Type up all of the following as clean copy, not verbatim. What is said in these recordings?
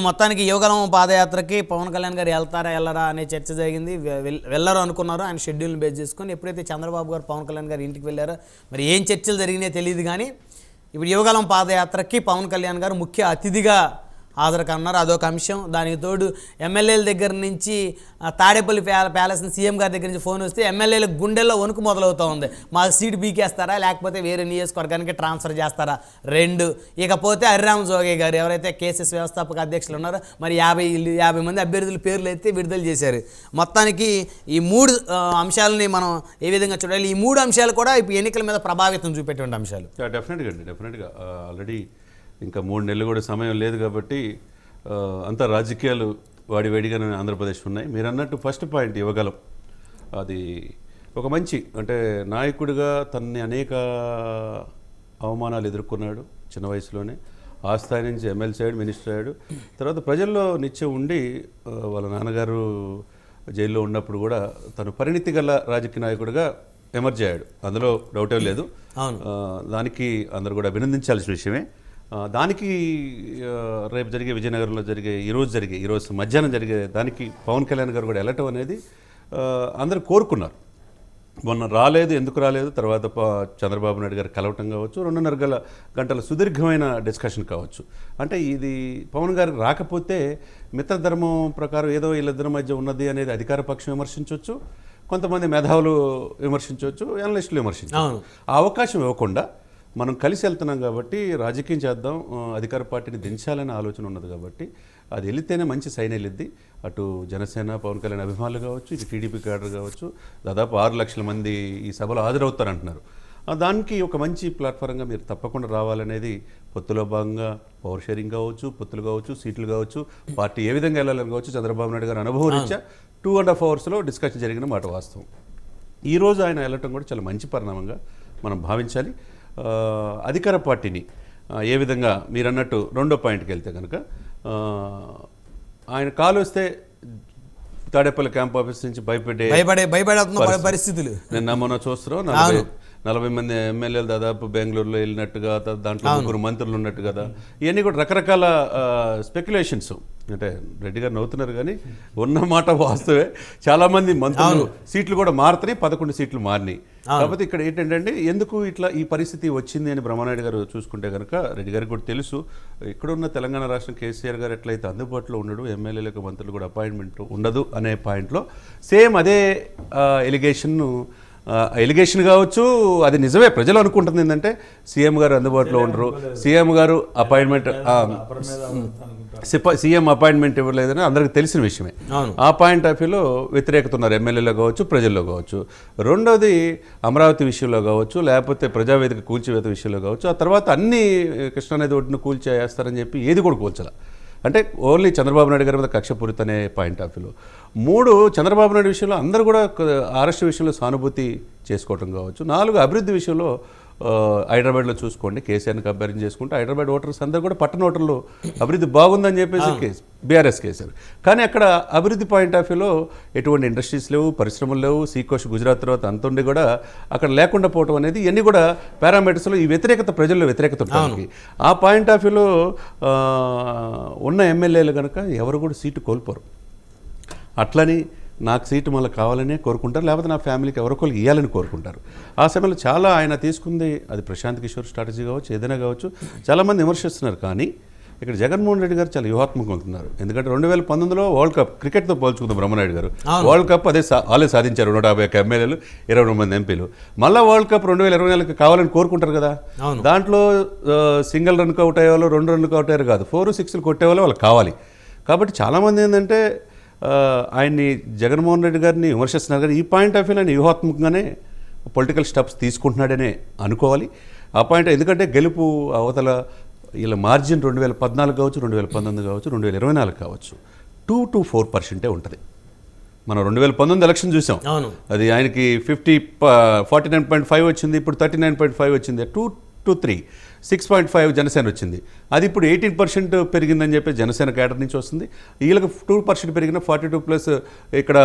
మొత్తానికి యువగలం పాదయాత్రకి పవన్ కళ్యాణ్ గారు వెళ్తారా వెళ్ళరా అనే చర్చ జరిగింది. వెళ్ళరు అనుకున్నారు. ఆయన షెడ్యూల్ని బేస్ చేసుకొని ఎప్పుడైతే చంద్రబాబు గారు పవన్ కళ్యాణ్ గారు ఇంటికి వెళ్ళారో మరి ఏం చర్చలు జరిగినాయో తెలియదు. కానీ ఇప్పుడు యువగలం పాదయాత్రకి పవన్ కళ్యాణ్ గారు ముఖ్య అతిథిగా హాజరు కన్నారు. అదొక అంశం. దానికి తోడు ఎమ్మెల్యేల దగ్గర నుంచి తాడేపల్లి ప్యాలెస్ని సీఎం గారి దగ్గర నుంచి ఫోన్ వస్తే ఎమ్మెల్యేల గుండెల్లో వణుకు మొదలవుతూ ఉంది. మాకు సీటు పీకేస్తారా లేకపోతే వేరే నియోజకవర్గానికి ట్రాన్స్ఫర్ చేస్తారా రెండు. ఇకపోతే హరిరామ జోగే గారు ఎవరైతే కేసీఎస్ వ్యవస్థాపక అధ్యక్షులు ఉన్నారో మరి 50 మంది అభ్యర్థుల పేర్లు అయితే విడుదల చేశారు. మొత్తానికి ఈ మూడు అంశాలని మనం ఏ విధంగా చూడాలి? ఈ మూడు అంశాలు కూడా ఇప్పుడు ఎన్నికల మీద ప్రభావితం చూపేటువంటి అంశాలు. డెఫినెట్గా ఆల్రెడీ ఇంకా 3 నెలలు కూడా సమయం లేదు కాబట్టి అంతా రాజకీయాలు వాడివేడిగానే ఆంధ్రప్రదేశ్ ఉన్నాయి. మీరు అన్నట్టు ఫస్ట్ పాయింట్ యువగలం, అది ఒక మంచి అంటే నాయకుడిగా తనని అనేక అవమానాలు ఎదుర్కొన్నాడు చిన్న వయసులోనే. ఆ స్థాయి నుంచి ఎమ్మెల్సీ అయ్యాడు, మినిస్టర్ అయ్యాడు. తర్వాత ప్రజల్లో నిత్యం ఉండి వాళ్ళ నాన్నగారు జైల్లో ఉన్నప్పుడు కూడా తను పరిణితి గల రాజకీయ నాయకుడిగా ఎమర్జ్ అయ్యాడు. అందులో డౌటే లేదు. దానికి అందరూ కూడా అభినందించాల్సిన విషయమే. దానికి రేపు జరిగే విజయనగరంలో ఈరోజు మధ్యాహ్నం జరిగే దానికి పవన్ కళ్యాణ్ గారు కూడా వెళ్ళటం అనేది అందరూ కోరుకున్నారు. మొన్న రాలేదు, ఎందుకు రాలేదు, తర్వాత చంద్రబాబు నాయుడు గారు కలవటం కావచ్చు, 2.5 గంటల సుదీర్ఘమైన డిస్కషన్ కావచ్చు. అంటే ఇది పవన్ గారికి రాకపోతే మిత్రధర్మం ప్రకారం ఏదో వీళ్ళిద్దరి మధ్య ఉన్నది అనేది అధికార పక్షం విమర్శించవచ్చు, కొంతమంది మేధావులు విమర్శించవచ్చు, అనలిస్టులు విమర్శించవచ్చు. ఆ అవకాశం ఇవ్వకుండా మనం కలిసి వెళ్తున్నాం కాబట్టి రాజకీయం చేద్దాం, అధికార పార్టీని దించాలనే ఆలోచన ఉన్నది కాబట్టి అది వెళితేనే మంచి సైన్ వెళ్ళిద్ది. అటు జనసేన పవన్ కళ్యాణ్ అభిమానులు కావచ్చు, ఇటు టీడీపీ క్యాడర్ కావచ్చు, దాదాపు 6 లక్షల మంది ఈ సభలో హాజరవుతారంటున్నారు. దానికి ఒక మంచి ప్లాట్ఫారంగా మీరు తప్పకుండా రావాలనేది పొత్తులో భాగంగా పవర్ షేరింగ్ కావచ్చు, పొత్తులు కావచ్చు, సీట్లు కావచ్చు, పార్టీ ఏ విధంగా వెళ్ళాలని కావచ్చు, చంద్రబాబు నాయుడు గారు అనుభవం రీత్యా 2.5 అవర్స్లో డిస్కషన్ జరిగిన మాట వాస్తవం. ఈరోజు ఆయన వెళ్ళటం కూడా చాలా మంచి పరిణామంగా మనం భావించాలి. అధికార పార్టీని ఏ విధంగా మీరు అన్నట్టు రెండో పాయింట్కి వెళ్తే కనుక ఆయన కాలు వస్తే తాడేపల్లి క్యాంప్ ఆఫీస్ నుంచి భయపడే పరిస్థితులు నిన్న మనం చూస్తున్నాం. 40 మంది ఎమ్మెల్యేలు దాదాపు బెంగళూరులో వెళ్ళినట్టుగా, దాంట్లో 3 మంత్రులు ఉన్నట్టు కదా. ఇవన్నీ కూడా రకరకాల స్పెక్యులేషన్స్. అంటే రెడ్డి గారు నవ్వుతున్నారు కానీ ఉన్న మాట వాస్తవే. చాలామంది మంత్రులు సీట్లు కూడా మారుతున్నాయి, 11 సీట్లు మారినాయి. కాకపోతే ఇక్కడ ఏంటంటే ఎందుకు ఇట్లా ఈ పరిస్థితి వచ్చింది అని బ్రహ్మనాయుడు గారు చూసుకుంటే కనుక రెడ్డి గారికి కూడా తెలుసు. ఇక్కడున్న తెలంగాణ రాష్ట్రం కేసీఆర్ గారు ఎట్లయితే అందుబాటులో ఉండడు, ఎమ్మెల్యేలకు మంత్రులు కూడా అపాయింట్మెంట్ ఉండదు అనే పాయింట్లో సేమ్ అదే ఎలిగేషన్ కావచ్చు. అది నిజమే, ప్రజలు అనుకుంటుంది ఏంటంటే సీఎం గారు అందుబాటులో ఉండరు, సీఎం గారు సీఎం అపాయింట్మెంట్ ఇవ్వలేదని అందరికీ తెలిసిన విషయమే. ఆ పాయింట్ ఆఫ్ వ్యూలో వ్యతిరేకత ఉన్నారు ఎమ్మెల్యేలో కావచ్చు, ప్రజల్లో కావచ్చు. రెండోది అమరావతి విషయంలో కావచ్చు, లేకపోతే ప్రజావేదిక కూల్చివేత విషయంలో కావచ్చు. ఆ తర్వాత అన్ని కృష్ణానది ఒడ్డును కూల్చేస్తారని చెప్పి ఏది కూడా కూల్చాల. అంటే ఓన్లీ చంద్రబాబు నాయుడు గారి మీద కక్షపూరిత అనే పాయింట్ ఆఫ్ వ్యూలో. 3 చంద్రబాబు నాయుడు విషయంలో అందరూ కూడా అరెస్ట్ విషయంలో సానుభూతి చేసుకోవటం కావచ్చు. 4 అభివృద్ధి విషయంలో హైదరాబాద్లో చూసుకోండి, కేసీఆర్ని కంపేరింగ్ చేసుకుంటే హైదరాబాద్ ఓటర్స్ అందరూ కూడా పట్టణ ఓటర్లు అభివృద్ధి బాగుందని చెప్పేసి బీఆర్ఎస్ కేసీఆర్. కానీ అక్కడ అభివృద్ధి పాయింట్ ఆఫ్ వ్యూలో ఎటువంటి ఇండస్ట్రీస్ లేవు, పరిశ్రమలు లేవు. సీకోస్ట్ గుజరాత్ తర్వాత అంతుండి కూడా అక్కడ లేకుండా పోవటం అనేది ఇవన్నీ కూడా పారామీటర్స్లో ఈ వ్యతిరేకత, ప్రజల్లో వ్యతిరేకత ఉండడానికి ఆ పాయింట్ ఆఫ్ వ్యూలో ఉన్న ఎమ్మెల్యేలు కనుక ఎవరు కూడా సీటు కోల్పోరు. అట్లని నాకు సీటు మళ్ళీ కావాలనే కోరుకుంటారు, లేకపోతే నా ఫ్యామిలీకి ఎవరికొకరికి ఇవ్వాలని కోరుకుంటారు. ఆ సమయంలో చాలా ఆయన తీసుకుంది అది ప్రశాంత్ కిషోర్ స్ట్రాటజీ కావచ్చు, ఏదైనా కావచ్చు. చాలామంది విమర్శిస్తున్నారు. కానీ ఇక్కడ జగన్మోహన్ రెడ్డి గారు చాలా వ్యూహాత్మకంగా ఉంటున్నారు. ఎందుకంటే 2019లో వరల్డ్ కప్ క్రికెట్తో పోల్చుకుందాం. బ్రహ్మనాయుడు గారు వరల్డ్ కప్ వాళ్ళే సాధించారు, 151 ఎమ్మెల్యేలు, 22 మంది ఎంపీలు. మళ్ళీ వరల్డ్ కప్ 2024 కావాలని కోరుకుంటారు కదా. దాంట్లో సింగిల్ రన్కి అవుట్ అయ్యేవాళ్ళు, 2 రన్లకు అవుట్ అయ్యారు కాదు, 4, 6 కొట్టేవాళ్ళు వాళ్ళకి కావాలి. కాబట్టి చాలామంది ఏంటంటే ఆయన్ని జగన్మోహన్ రెడ్డి గారిని విమర్శిస్తున్నారు. కానీ ఈ పాయింట్ ఆఫ్ వ్యూలో ఆయన వ్యూహాత్మకంగానే పొలిటికల్ స్టెప్స్ తీసుకుంటున్నాడనే అనుకోవాలి. ఆ పాయింట్ ఎందుకంటే గెలుపు అవతల ఇలా మార్జిన్ 2014 కావచ్చు, 2019 కావచ్చు, 2024 కావచ్చు 2 to 4% ఉంటుంది. మనం 2019 ఎలక్షన్ చూసాం, అది ఆయనకి 49.5 వచ్చింది, ఇప్పుడు 39.5 వచ్చింది. 2 to 3 6.5 జనసేన వచ్చింది. అది ఇప్పుడు 18% పెరిగిందని చెప్పి జనసేన క్యాడర్ నుంచి వస్తుంది. వీళ్ళకి 2% పెరిగిన 42 ప్లస్ ఇక్కడ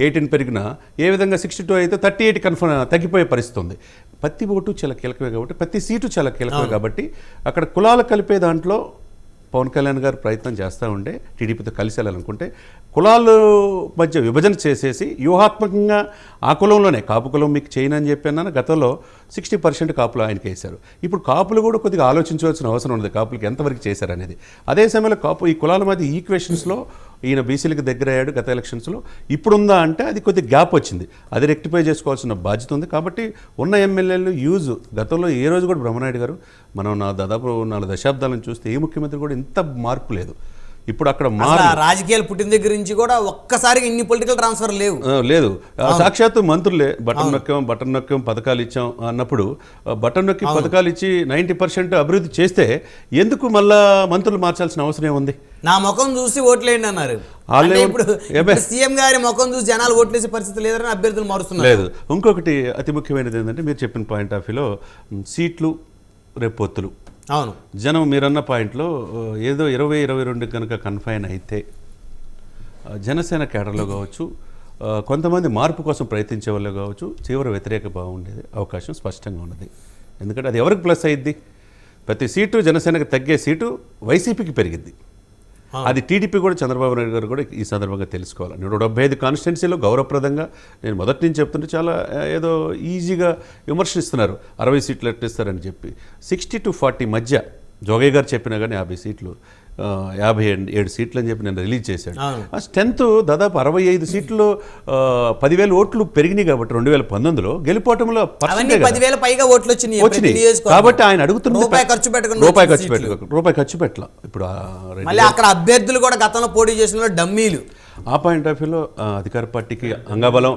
18 పెరిగిన ఏ విధంగా 62 అయితే 38 కన్ఫర్మ్ తగ్గిపోయే పరిస్థితి ఉంది. ప్రతి ఓటు చాలా కీలకమే కాబట్టి, ప్రతి సీటు చాలా కీలకమే కాబట్టి అక్కడ కులాలు కలిపే దాంట్లో పవన్ కళ్యాణ్ గారు ప్రయత్నం చేస్తూ ఉండే టీడీపీతో కలిసి వెళ్ళాలనుకుంటే కులాల మధ్య విభజన చేసేసి వ్యూహాత్మకంగా ఆ కులంలోనే కాపు కులం మీకు చేయను అని చెప్పాను. గతంలో 60% కాపులు ఆయనకి వేశారు. ఇప్పుడు కాపులు కూడా కొద్దిగా ఆలోచించవలసిన అవసరం ఉంది, కాపులకి ఎంతవరకు చేశారనేది. అదే సమయంలో ఈ కులాల మధ్య ఈక్వేషన్స్లో ఈయన బీసీలకు దగ్గర అయ్యాడు గత ఎలక్షన్స్లో. ఇప్పుడుందా అంటే అది కొద్దిగా గ్యాప్ వచ్చింది, అది రెక్టిఫై చేసుకోవాల్సిన బాధ్యత ఉంది. కాబట్టి ఉన్న ఎమ్మెల్యేలు యూజ్ గతంలో ఏ రోజు కూడా బ్రహ్మనాయుడు గారు మనం దాదాపు 4 దశాబ్దాలను చూస్తే ఏ ముఖ్యమంత్రి కూడా ఇంత మార్పు లేదు. ఇప్పుడు అక్కడ రాజకీయాలు పుట్టిన దగ్గర నుంచి కూడా ఒక్కసారిగా ఇన్ని పొలిటికల్ ట్రాన్స్ఫర్ లేదు. సాక్షాత్తు మంత్రులే బటన్ నొక్కాం పథకాలు ఇచ్చాం అన్నప్పుడు బటన్ నొక్కి పథకాలు ఇచ్చి 90% అభివృద్ధి చేస్తే ఎందుకు మళ్ళా మంత్రులు మార్చాల్సిన అవసరం ఏముంది? నా ముఖం చూసి ఓట్లేయండి అన్నారు. ఇప్పుడు సీఎం గారి ముఖం చూసి జనాలు ఓట్లేసే పరిస్థితి లేదని అభ్యర్థులు మారుస్తున్నారు. లేదు. ఇంకొకటి అతి ముఖ్యమైనది ఏంటంటే మీరు చెప్పిన పాయింట్ ఆఫ్ వ్యూలో సీట్లు రేపు పొత్తులు. అవును, జనం మీరన్న పాయింట్లో ఏదో 20-22 కనుక కన్ఫైన్ అయితే జనసేన కేడర్లో కావచ్చు, కొంతమంది మార్పు కోసం ప్రయత్నించే వాళ్ళు కావచ్చు, తీవ్ర వ్యతిరేక భావం ఉండేది అవకాశం స్పష్టంగా ఉన్నది. ఎందుకంటే అది ఎవరికి ప్లస్ అయ్యిద్ది? ప్రతి సీటు జనసేనకు తగ్గే సీటు వైసీపీకి పెరిగిద్ది. అది టీడీపీ కూడా చంద్రబాబు నాయుడు గారు కూడా ఈ సందర్భంగా తెలుసుకోవాలి. 175 కాన్స్టిట్యున్సీలో గౌరవప్రదంగా నేను మొదటి నుంచి చెప్తుంటే చాలా ఏదో ఈజీగా విమర్శిస్తున్నారు 60 సీట్లు ఎట్టిస్తారని చెప్పి. 60 to 40 మధ్య జోగయ్య గారు చెప్పినా కానీ 50 సీట్లు 57 సీట్లు అని చెప్పి నేను రిలీజ్ చేశాడు. ఆ స్ట్రెంత్ దాదాపు 65 సీట్లు 10,000 ఓట్లు పెరిగినాయి కాబట్టి 2019లో గెలుపోవటంలో వచ్చినాయి. కాబట్టి ఆయన అడుగుతున్న రూపాయి ఖర్చు పెట్టాల. ఇప్పుడు అక్కడ అభ్యర్థులు కూడా గతంలో పోటీ చేసిన డమ్మీలు. ఆ పాయింట్ ఆఫ్ వ్యూలో అధికార పార్టీకి అంగబలం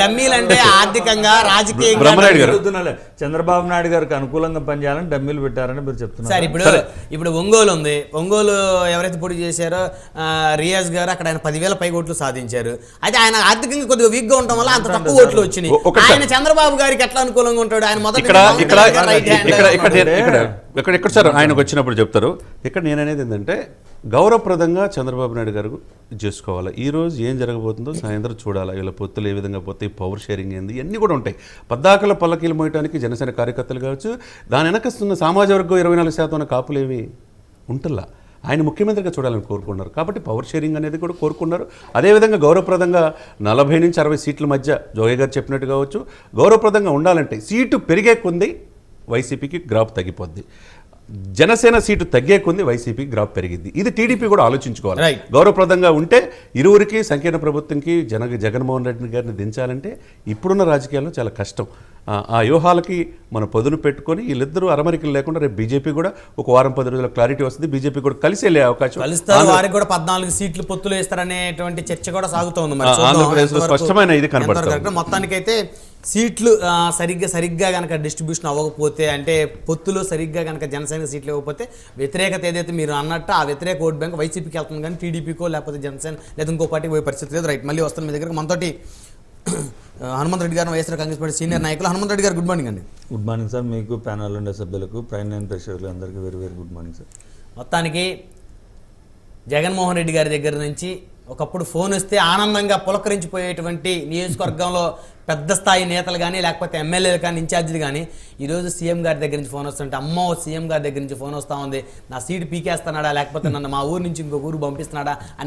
డమ్మీలు అంటే ఆర్థికంగా రాజకీయంగా బ్రహ్మనాయుడు గారు చంద్రబాబు నాయుడు గారికి అనుకూలంగా పనిచేయాలని డమ్మీలు పెట్టారని మీరు చెప్తున్నారు. ఇప్పుడు ఒంగోలు ఉంది. ఒంగోలు ఎవరైతే పోటీ చేశారో రియాజ్ గారు అక్కడ ఆయన 10,000 పైగా ఓట్లు సాధించారు. అయితే ఆయన ఆర్థికంగా కొద్దిగా వీక్ గా ఉండడం వల్ల అంత తక్కువ ఓట్లు వచ్చినాయి. ఆయన చంద్రబాబు గారికి ఎట్లా అనుకూలంగా ఉంటాడు? ఆయన మొదటి ఇక్కడ సార్ ఆయనకు వచ్చినప్పుడు చెప్తారు. ఇక్కడ నేననేది ఏంటంటే గౌరవప్రదంగా చంద్రబాబు నాయుడు గారు చేసుకోవాలి. ఈరోజు ఏం జరగబోతుందో సాయంత్రం చూడాలి. వీళ్ళ పొత్తులు ఏ విధంగా పోతాయి, పవర్ షేరింగ్ ఏంది, ఇవన్నీ కూడా ఉంటాయి. పద్దాకల పల్లకీలు మోయటానికి జనసేన కార్యకర్తలు కావచ్చు, దాని వెనకస్తున్న సామాజిక వర్గం 24% కాపులేవి ఉంటుల్లా. ఆయన ముఖ్యమంత్రిగా చూడాలని కోరుకున్నారు కాబట్టి పవర్ షేరింగ్ అనేది కూడా కోరుకున్నారు. అదేవిధంగా గౌరవప్రదంగా 40 నుంచి 60 సీట్ల మధ్య జోగయ్య గారు చెప్పినట్టు కావచ్చు, గౌరవప్రదంగా ఉండాలంటే సీటు పెరిగే కొంది వైసీపీకి గ్రాఫ్ తగ్గిపోద్ది, జనసేన సీటు తగ్గే కొంది వైసీపీకి గ్రాఫ్ పెరిగింది. ఇది టీడీపీ కూడా ఆలోచించుకోవాలి. గౌరవప్రదంగా ఉంటే ఇరువురికి సంకీర్ణ ప్రభుత్వంకి జగన్మోహన్ రెడ్డి గారిని దించాలంటే ఇప్పుడున్న రాజకీయాల్లో చాలా కష్టం. ఆ వ్యూహాలకి మనం పొదును పెట్టుకొని వీళ్ళిద్దరూ అరమరికలు లేకుండా రేపు బీజేపీ కూడా ఒక వారం 10 రోజుల క్లారిటీ వస్తుంది. బీజేపీ కూడా కలిసి వెళ్ళే అవకాశం, వారికి కూడా 14 సీట్లు పొత్తులు వేస్తారనేటువంటి చర్చ కూడా సాగుతోంది. ఆంధ్రప్రదేశ్లో స్పష్టమైన ఇది కనబడుతుంది. మొత్తానికైతే సీట్లు సరిగ్గా కనుక డిస్ట్రిబ్యూషన్ అవ్వకపోతే, అంటే పొత్తులు సరిగ్గా కనుక జనసేన సీట్లు ఇవ్వకపోతే వ్యతిరేకత ఏదైతే మీరు అన్నట్టు ఆ వ్యతిరేక ఓట్ బ్యాంక్ వైసీపీకి వెళ్తుంది, కానీ టీడీపీకో లేకపోతే జనసేన లేదా ఇంకో పార్టీకి పోయే పరిస్థితి లేదు. రైట్, మళ్ళీ వస్తాను మీ దగ్గర. మనతోటి హనుమంత్ రెడ్డి గారు, వైఎస్ఆర్ కాంగ్రెస్ పార్టీ సీనియర్ నాయకులు. హనుమంత్ రెడ్డి గారు, గుడ్ మార్నింగ్ అండి. Good morning sir. మీకు ప్యానల్ ఉండే సభ్యులకు, ప్రైమ్ 9 ప్రేక్షకులు అందరికీ very very good morning sir. మొత్తానికి జగన్మోహన్ రెడ్డి గారి దగ్గర నుంచి ఒకప్పుడు ఫోన్ వస్తే ఆనందంగా పులకరించిపోయేటువంటి నియోజకవర్గంలో పెద్ద స్థాయి నేతలు కానీ లేకపోతే ఎమ్మెల్యేలు కానీ ఇన్ఛార్జీలు కానీ ఈరోజు సీఎం గారి దగ్గర నుంచి ఫోన్ వస్తుంటే అమ్మో సీఎం గారి దగ్గర నుంచి ఫోన్ వస్తూ ఉంది, నా సీటు పీకేస్తున్నాడా లేకపోతే నన్ను మా ఊరు నుంచి ఇంకొక ఊరు పంపిస్తున్నాడా అనే